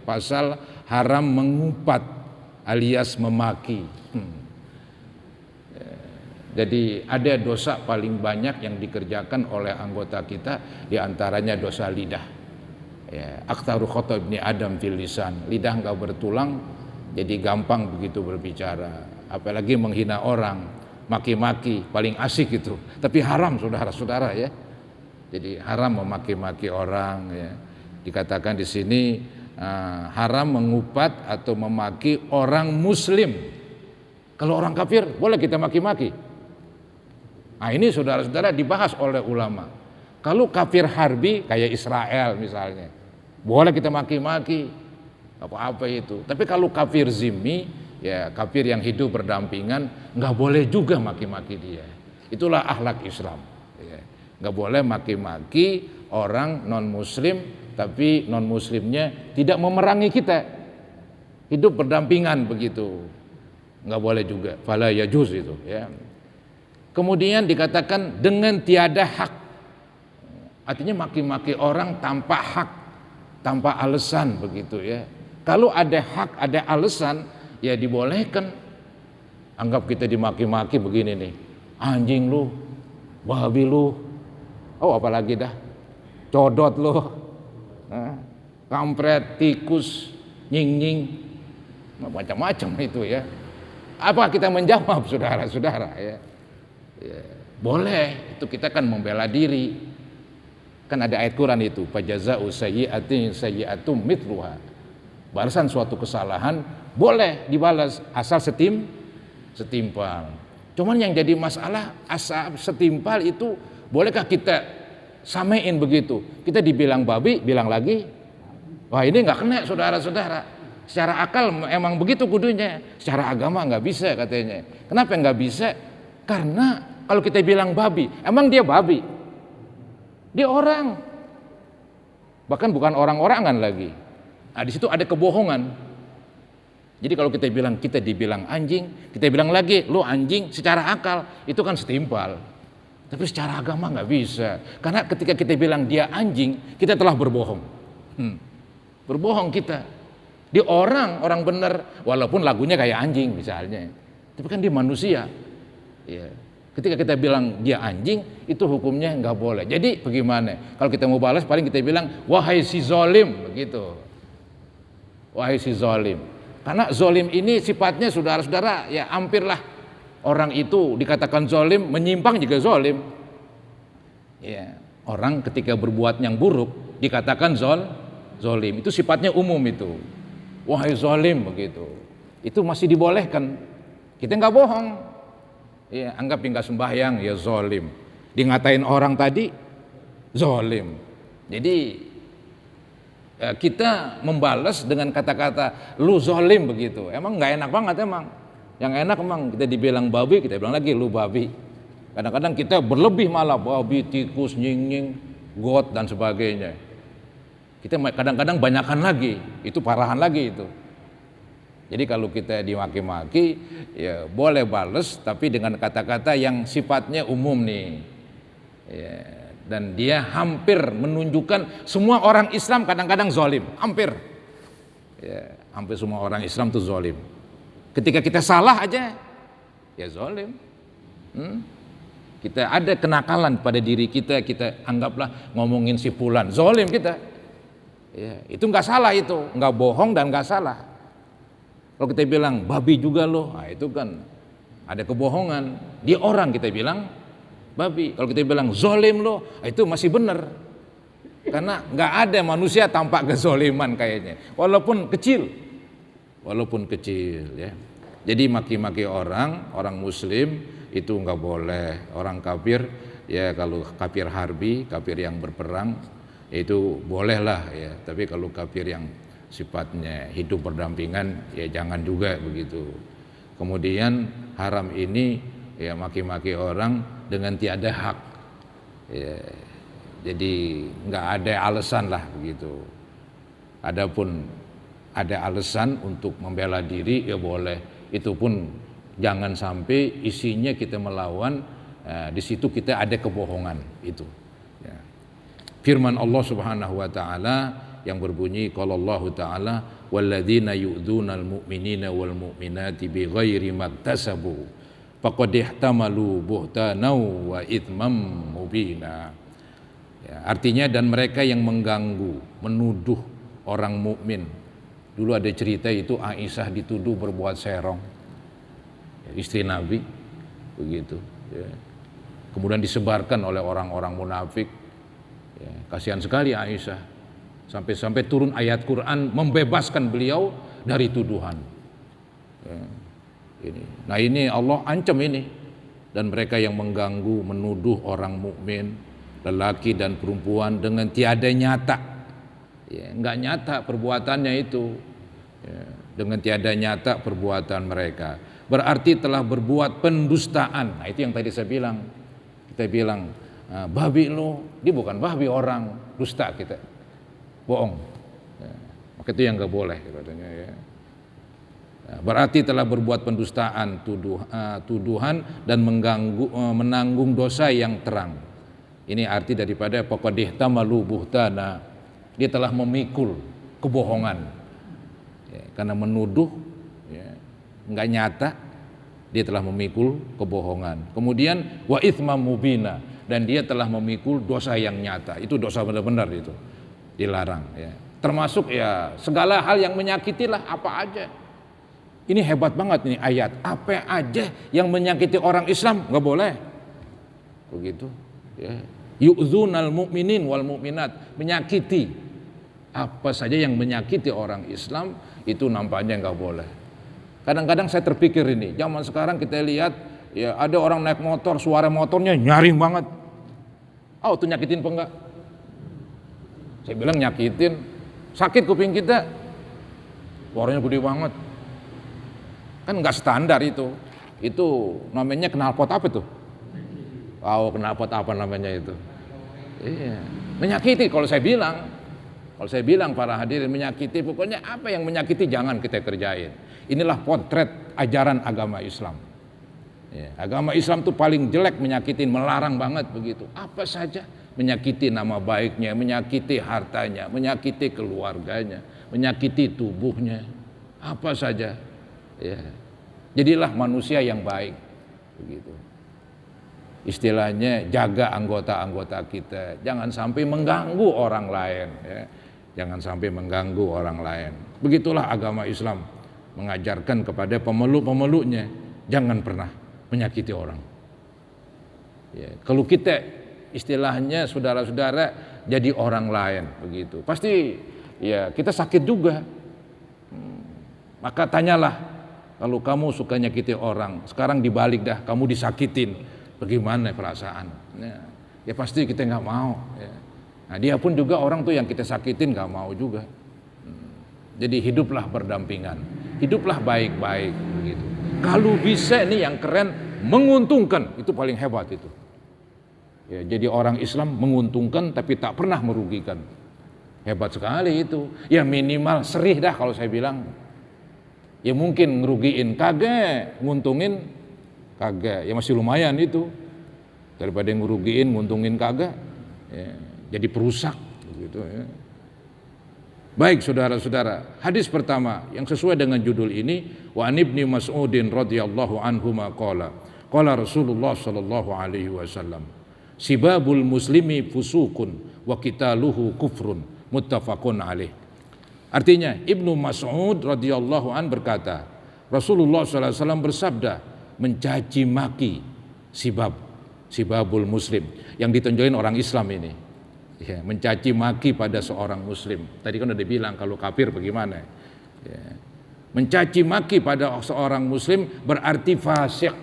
pasal haram mengupat alias memaki. Jadi ada dosa paling banyak yang dikerjakan oleh anggota kita, diantaranya dosa lidah. Ya, aktsaru khata ibni Adam fil lisan, lidah enggak bertulang, jadi gampang begitu berbicara. Apalagi menghina orang, maki-maki, paling asik itu. Tapi haram saudara-saudara ya. Jadi haram memaki-maki orang ya. Dikatakan di sini haram mengupat atau memaki orang muslim. Kalau orang kafir boleh kita maki-maki. Nah ini saudara-saudara dibahas oleh ulama. Kalau kafir harbi kayak Israel misalnya, boleh kita maki-maki, apa-apa itu. Tapi kalau kafir zimmi, ya kafir yang hidup berdampingan, nggak boleh juga maki-maki dia. Itulah akhlak Islam. Ya. Nggak boleh maki-maki orang non Muslim, tapi non Muslimnya tidak memerangi kita, hidup berdampingan begitu. Nggak boleh juga. Fala yajuz itu. Ya. Kemudian dikatakan dengan tiada hak, artinya maki-maki orang tanpa hak, tanpa alasan begitu ya. Kalau ada hak, ada alasan, ya dibolehkan. Anggap kita dimaki-maki begini nih, anjing lu, babi lu, oh apalagi dah, codot lu, kampret, tikus, nying-nying, macam-macam itu ya. Apa kita menjawab saudara-saudara ya? Ya, boleh, itu kita kan membela diri. Kan ada ayat Quran itu, fajaza'u sayyi'atin sayyi'atum mithluha. Balasan suatu kesalahan boleh dibalas asal setimpal. Cuman yang jadi masalah asal setimpal itu bolehkah kita samain begitu? Kita dibilang babi, bilang lagi, wah ini nggak kena saudara-saudara. Secara akal emang begitu kudunya, secara agama nggak bisa katanya. Kenapa nggak bisa? Karena kalau kita bilang babi, emang dia babi? Dia orang. Bahkan bukan orang-orangan lagi. Nah, di situ ada kebohongan. Jadi kalau kita dibilang anjing, kita bilang lagi, lu anjing, secara akal itu kan setimpal. Tapi secara agama nggak bisa. Karena ketika kita bilang dia anjing, kita telah berbohong. Berbohong kita. Dia orang benar, walaupun lagunya kayak anjing misalnya. Tapi kan dia manusia. Ya. Ketika kita bilang dia anjing, itu hukumnya nggak boleh. Jadi bagaimana? Kalau kita mau balas, paling kita bilang wahai si zolim, begitu. Wahai si zolim. Karena zolim ini sifatnya saudara-saudara, ya hampirlah orang itu dikatakan zolim, menyimpang juga zolim. Ya, orang ketika berbuat yang buruk dikatakan zolim. Itu sifatnya umum itu. Wahai zolim, begitu. Itu masih dibolehkan. Kita nggak bohong. Ya, anggap nggak sembahyang ya zolim, ngatain orang tadi zolim. Jadi ya, kita membalas dengan kata-kata lu zolim begitu. Emang nggak enak banget emang. Yang enak emang kita dibilang babi, kita bilang lagi lu babi. Kadang-kadang kita berlebih malah babi, tikus, nying-nying, got dan sebagainya. Kita kadang-kadang banyakan lagi, itu parahan lagi itu. Jadi kalau kita dimaki-maki, ya boleh bales, tapi dengan kata-kata yang sifatnya umum nih. Ya, dan dia hampir menunjukkan semua orang Islam kadang-kadang zalim, hampir. Ya, hampir semua orang Islam itu zalim. Ketika kita salah aja, ya zalim. Kita ada kenakalan pada diri kita, kita anggaplah ngomongin si fulan, zalim kita. Ya, itu nggak salah itu, nggak bohong dan nggak salah. Kalau kita bilang babi juga loh, nah itu kan ada kebohongan. Dia orang kita bilang babi. Kalau kita bilang zolim loh, nah itu masih benar. Karena nggak ada manusia tanpa kezoliman kayaknya, walaupun kecil ya. Jadi maki-maki orang Muslim itu nggak boleh. Orang kafir ya, kalau kafir harbi, kafir yang berperang itu bolehlah ya. Tapi kalau kafir yang sifatnya hidup berdampingan ya jangan juga begitu. Kemudian haram ini ya maki-maki orang dengan tiada hak ya, jadi nggak ada alasan lah begitu. Adapun ada alasan untuk membela diri ya boleh, itu pun jangan sampai isinya kita melawan, di situ kita ada kebohongan itu ya. Firman Allah Subhanahu wa taala, yang berbunyi qalallahu ta'ala walladzina yu'dzunal mu'minina wal mu'minati bighairi maktasabu faqad ihtamalu buhtanan wa itsmam mubina. Ya, artinya dan mereka yang mengganggu, menuduh orang mukmin. Dulu ada cerita itu Aisyah dituduh berbuat serong, ya, istri Nabi begitu. Ya. Kemudian disebarkan oleh orang-orang munafik. Ya, kasihan sekali Aisyah. Sampai-sampai turun ayat Quran membebaskan beliau dari tuduhan. Ya, ini. Nah ini Allah ancam ini. Dan mereka yang mengganggu, menuduh orang mukmin, lelaki dan perempuan dengan tiada nyata. Ya, enggak nyata perbuatannya itu. Ya, dengan tiada nyata perbuatan mereka. Berarti telah berbuat pendustaan. Nah itu yang tadi saya bilang. Kita bilang, babi lu, dia bukan babi orang, dusta kita, bohong. Ya, maka itu yang nggak boleh katanya ya. Berarti telah berbuat pendustaan, tuduhan dan menanggung dosa yang terang. Ini arti daripada faqad ihtamalu buhtana, dia telah memikul kebohongan. Ya, karena menuduh, ya, nggak nyata. Dia telah memikul kebohongan. Kemudian wa itsmam mubina, dan dia telah memikul dosa yang nyata. Itu dosa benar-benar itu. Dilarang ya. Termasuk ya segala hal yang menyakitilah apa aja. Ini hebat banget ini ayat. Apa aja yang menyakiti orang Islam enggak boleh. Begitu ya. Yu'dzunal mu'minin wal mu'minat, menyakiti. Apa saja yang menyakiti orang Islam itu nampaknya enggak boleh. Kadang-kadang saya terpikir ini, zaman sekarang kita lihat ya ada orang naik motor, suara motornya nyaring banget. Oh, itu nyakitin apa enggak? Saya bilang nyakitin, sakit kuping kita. Suaranya gede banget. Kan enggak standar itu. Itu namanya knalpot apa tuh? Oh, knalpot apa namanya itu? Iya, menyakiti kalau saya bilang. Kalau saya bilang para hadirin menyakiti, pokoknya apa yang menyakiti jangan kita kerjain. Inilah potret ajaran agama Islam. Ya, agama Islam tuh paling jelek menyakitin, melarang banget begitu. Apa saja menyakiti nama baiknya, menyakiti hartanya, menyakiti keluarganya, menyakiti tubuhnya, apa saja. Ya, jadilah manusia yang baik, begitu. Istilahnya jaga anggota-anggota kita, jangan sampai mengganggu orang lain. Ya. Jangan sampai mengganggu orang lain. Begitulah agama Islam mengajarkan kepada pemeluk-pemeluknya, jangan pernah menyakiti orang. Ya, kalau kita istilahnya saudara-saudara jadi orang lain begitu, pasti ya kita sakit juga. Maka tanyalah, kalau kamu suka nyakiti orang, sekarang dibalik dah, kamu disakitin, bagaimana perasaan? Ya pasti kita nggak mau. Ya. Nah, dia pun juga orang tuh yang kita sakitin nggak mau juga. Jadi hiduplah berdampingan, hiduplah baik-baik begitu. Kalau bisa nih yang keren menguntungkan, itu paling hebat itu. Ya, jadi orang Islam menguntungkan tapi tak pernah merugikan. Hebat sekali itu. Ya minimal serih dah kalau saya bilang. Ya mungkin ngerugiin kagak, nguntungin kagak. Ya masih lumayan itu. Daripada ngerugiin, nguntungin kagak. Ya. Jadi perusak begitu ya. Baik saudara-saudara, hadis pertama yang sesuai dengan judul ini, wa an ibni Mas'udin radhiyallahu anhu qala qala Rasulullah sallallahu alaihi wasallam sibabul muslimi fusukun wa qitaluhu kufrun muttafaqun alaih. Artinya Ibnu Mas'ud radhiyallahu an berkata, Rasulullah sallallahu alaihi wasallam bersabda, mencaci maki sibabul muslim, yang ditonjolin orang Islam ini. Ya, mencaci maki pada seorang muslim. Tadi kan udah dibilang kalau kafir bagaimana. Ya. Mencaci maki pada seorang muslim berarti fasik.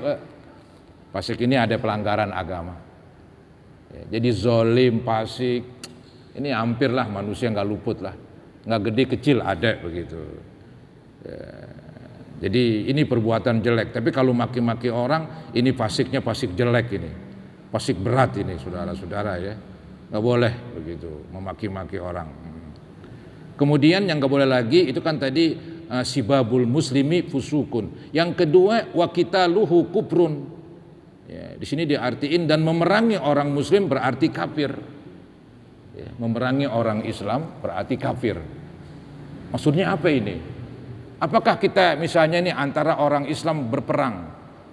Fasik ini ada pelanggaran agama. Ya, jadi zolim, fasik, ini hampirlah manusia nggak luput lah. Nggak gede kecil ada begitu. Ya. Jadi ini perbuatan jelek. Tapi kalau maki-maki orang, ini fasiknya fasik jelek ini. Fasik berat ini saudara-saudara ya. Nggak boleh begitu memaki-maki orang. Kemudian yang nggak boleh lagi itu kan tadi sibabul muslimi fusukun. Yang kedua wa qitaluhu kufrun. Ya, di sini diartiin dan memerangi orang muslim berarti kafir. Ya, memerangi orang Islam berarti kafir. Maksudnya apa ini? Apakah kita misalnya ini antara orang Islam berperang,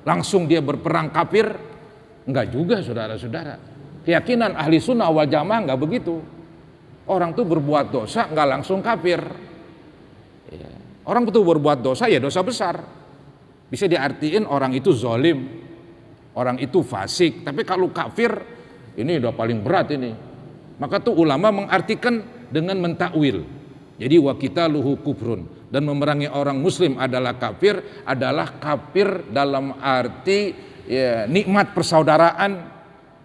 langsung dia berperang kafir? Enggak juga, saudara-saudara. Keyakinan ahli sunnah wal jamaah enggak begitu. Orang tuh berbuat dosa enggak langsung kafir. Ya. Orang itu berbuat dosa ya dosa besar. Bisa diartiin orang itu zalim, orang itu fasik. Tapi kalau kafir ini udah paling berat ini. Maka tuh ulama mengartikan dengan mentakwil. Jadi wa qitaluhu kufrun, dan memerangi orang muslim adalah kafir dalam arti ya, nikmat persaudaraan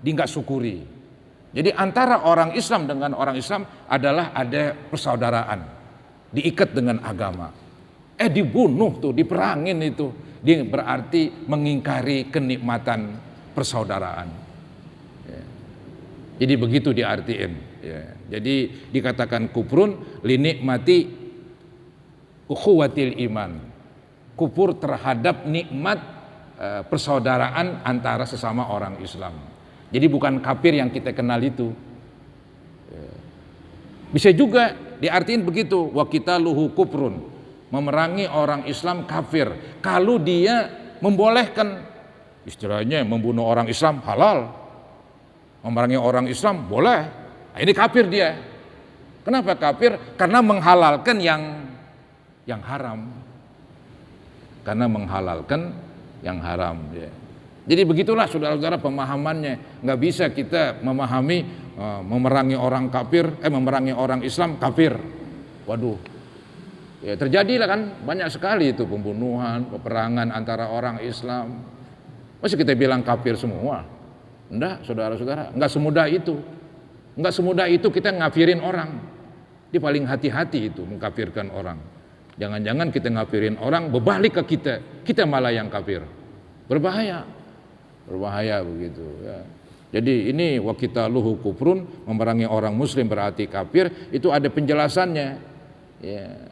dia nggak syukuri. Jadi antara orang Islam dengan orang Islam adalah ada persaudaraan, diikat dengan agama. Dibunuh tuh, diperangin itu, dia berarti mengingkari kenikmatan persaudaraan. Ya. Jadi begitu diartiin. Ya. Jadi dikatakan kufrun linikmati ukhuwatil iman, kufur terhadap nikmat persaudaraan antara sesama orang Islam. Jadi bukan kafir yang kita kenal itu. Bisa juga diartiin begitu, wa qitaluhu kufrun, memerangi orang Islam kafir kalau dia membolehkan, istilahnya membunuh orang Islam halal, memerangi orang Islam boleh. Nah, ini kafir dia. Kenapa kafir? Karena menghalalkan yang haram. Karena menghalalkan yang haram. Ya. Jadi begitulah saudara-saudara pemahamannya. Nggak bisa kita memahami memerangi orang kafir, memerangi orang Islam kafir. Waduh. Ya, terjadilah kan banyak sekali itu pembunuhan, peperangan antara orang Islam. Masih kita bilang kafir semua? Enggak, saudara-saudara, enggak semudah itu. Enggak semudah itu kita ngafirin orang. Dia paling hati-hati itu mengkafirkan orang. Jangan-jangan kita ngafirin orang berbalik ke kita malah yang kafir. Berbahaya begitu ya. Jadi ini wa qitaluhu kufrun, memerangi orang muslim berarti kafir, itu ada penjelasannya. Ya.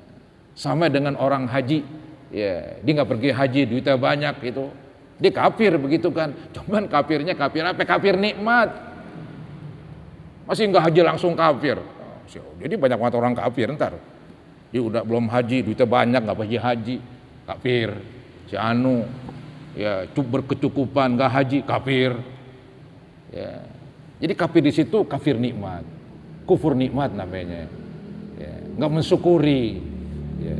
Sama dengan orang haji. Ya, dia nggak pergi haji duitnya banyak itu. Dia kafir begitu kan. Cuman kafirnya kafir apa? Kafir nikmat. Masih nggak haji langsung kafir. Jadi banyak banget orang kafir ntar. Dia udah belum haji, duitnya banyak nggak pergi haji, kafir. Si anu ya berkecukupan nggak haji, kafir. Ya. Jadi kafir di situ kafir nikmat, kufur nikmat namanya. Ya. Nggak mensyukuri. Ya.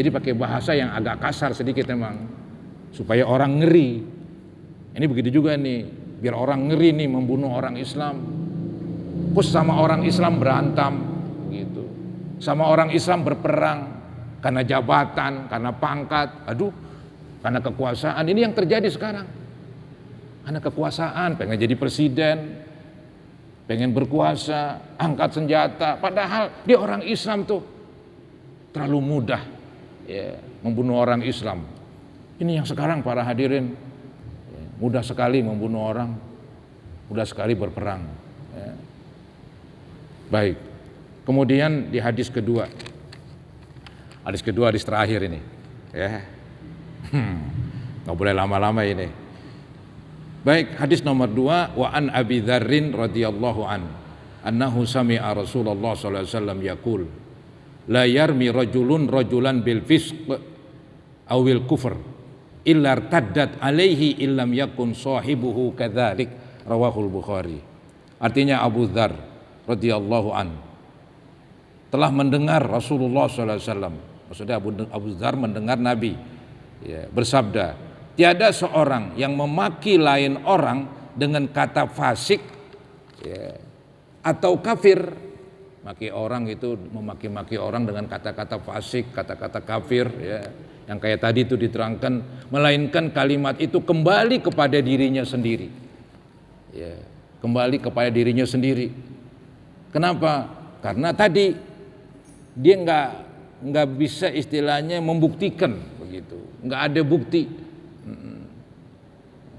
Jadi pakai bahasa yang agak kasar sedikit memang, supaya orang ngeri. Ini begitu juga nih, biar orang ngeri nih membunuh orang Islam. Terus sama orang Islam berantem, gitu. Sama orang Islam berperang karena jabatan, karena pangkat, karena kekuasaan. Ini yang terjadi sekarang. Karena kekuasaan, pengen jadi presiden, pengen berkuasa, angkat senjata. Padahal dia orang Islam tuh terlalu mudah ya, membunuh orang Islam. Ini yang sekarang para hadirin, ya, mudah sekali membunuh orang, mudah sekali berperang. Ya. Baik, kemudian di hadis kedua, hadis terakhir ini, ya, nggak boleh lama-lama ini. Baik, hadis nomor 2, wa an Abi Dzarrin radhiyallahu an, annahu sami'a Rasulullah sallallahu alaihi wasallam yaqul, la yarmi rajulan bil fisq awil kufr illa irtaddat alaihi illam yakun sahibuhu kadzalik, rawahul Bukhari. Artinya Abu Dzar radhiyallahu an telah mendengar Rasulullah sallallahu alaihi wasallam, maksudnya Abu Dzar mendengar Nabi ya, bersabda, tiada seorang yang memaki lain orang dengan kata fasik ya, atau kafir. Maki orang itu memaki-maki orang dengan kata-kata fasik, kata-kata kafir ya, yang kayak tadi itu diterangkan, melainkan kalimat itu kembali kepada dirinya sendiri ya, kembali kepada dirinya sendiri. Kenapa? Karena tadi dia nggak bisa istilahnya membuktikan begitu, nggak ada bukti.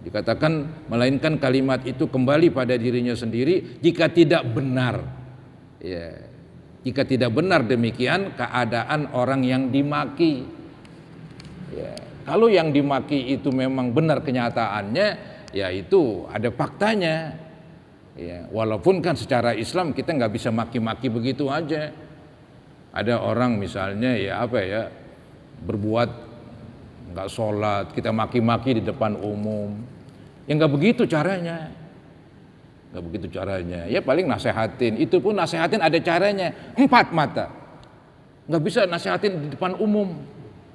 Dikatakan melainkan kalimat itu kembali pada dirinya sendiri jika tidak benar. Ya, jika tidak benar demikian keadaan orang yang dimaki. Ya, kalau yang dimaki itu memang benar kenyataannya, ya itu ada faktanya. Ya, walaupun kan secara Islam kita nggak bisa maki-maki begitu aja. Ada orang misalnya ya apa ya, berbuat nggak sholat, kita maki-maki di depan umum. Ya nggak begitu caranya. Nggak begitu caranya. Ya paling nasehatin. Itu pun nasehatin ada caranya. 4 mata. Nggak bisa nasehatin di depan umum.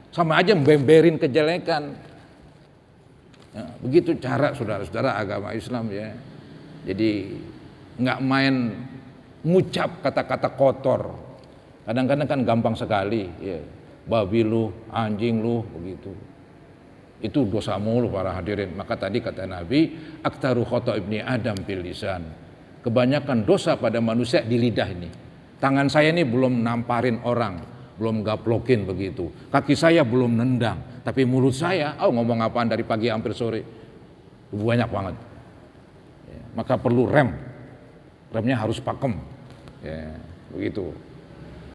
Sama aja membemberin kejelekan. Ya, begitu cara saudara-saudara agama Islam ya. Jadi nggak main ngucap kata-kata kotor. Kadang-kadang kan gampang sekali. Ya. Babi lu, anjing lu, begitu. Itu dosa mulu para hadirin. Maka tadi kata Nabi, aktaru khata ibni Adam fil lisan. Kebanyakan dosa pada manusia di lidah ini. Tangan saya ini belum namparin orang, belum gaplokin begitu. Kaki saya belum nendang, tapi mulut saya, ngomong apaan dari pagi hampir sore. Banyak banget. Ya, maka perlu rem. Remnya harus pakem. Ya, begitu.